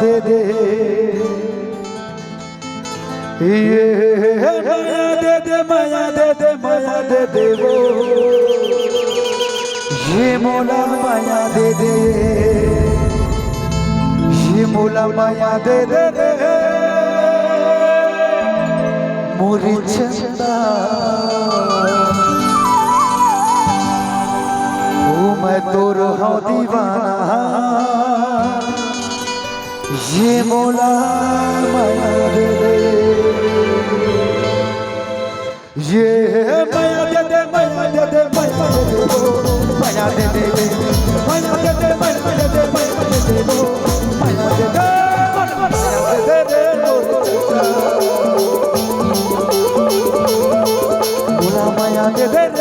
दे दे ये माया दे दे माया दे दे माया दे दे वो ये मोला माया दे दे ये मोला माया दे दे मोरी चंदा मैं तोर हूँ दीवाना ये मोला माया दे दे ये माया दे दे माया दे दे माया दे दे माया दे दे माया दे दे माया दे दे माया दे दे माया दे दे मोला माया दे दे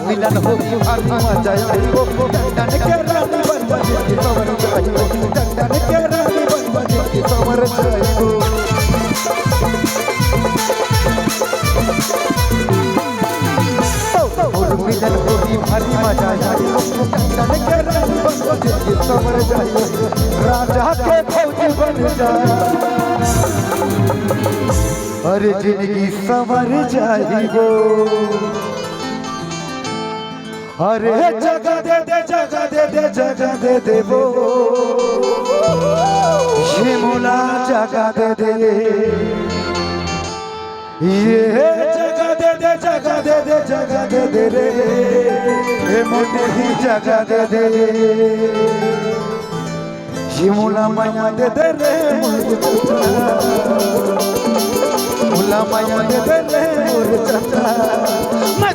मिलन होगी भारी मजा आएगो टंडन के रानी बन बजे की कमर जाएगो टंडन के रानी बन बजे की कमर जाएगो और मिलन होगी भारी मजा आएगो टंडन के रानी बन बजे की कमर जाएगो राजा के फौजी बन जाए अरे जिंदगी संवर जाएगो अरे जगह दे दे जगह दे दे जगह दे दे वो ये मोला जगह दे दे ये जगह दे दे जगह दे दे जगह दे दे रे ये मोटे ही जगह दे दे ये मोला माया दे दे रे मोला माया दे दे रे मोरे चचा मैं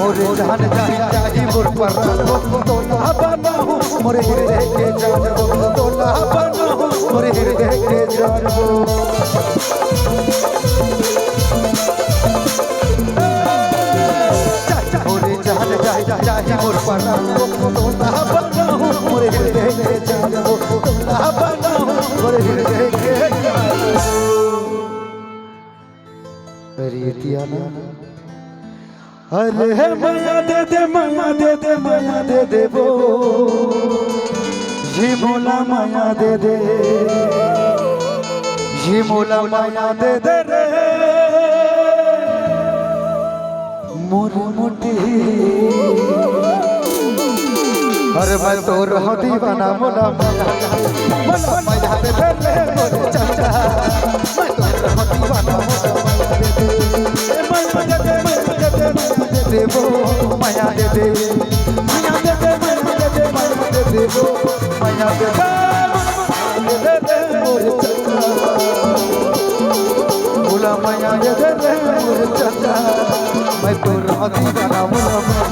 मोरे जान जाई मोर पर तोला बनाहु मोरे हृदय के जानो तोला बनाहु मोरे हृदय के जानो मोरे जान जाई मोर पर तोला बनाहु मोरे हृदय के जानो तोला बनाहु मोरे हृदय के जानो अरे तियाना अरे माया दे दे माया दे दे माया दे दे वो ये मोला माया दे दे ये मोला माया दे दे रे मोर मोटी अरे मैं तो रहो दीवाना मोला माया दे दे रे मोर चाचा मैं तो रहो दीवाना मोला माया दे दे देवो माया दे दे माया दे दे माया दे दे माया दे देवो माया दे दे मोरे चचा माया दे दे मोर चंदा मैं तोर दीवाना मोला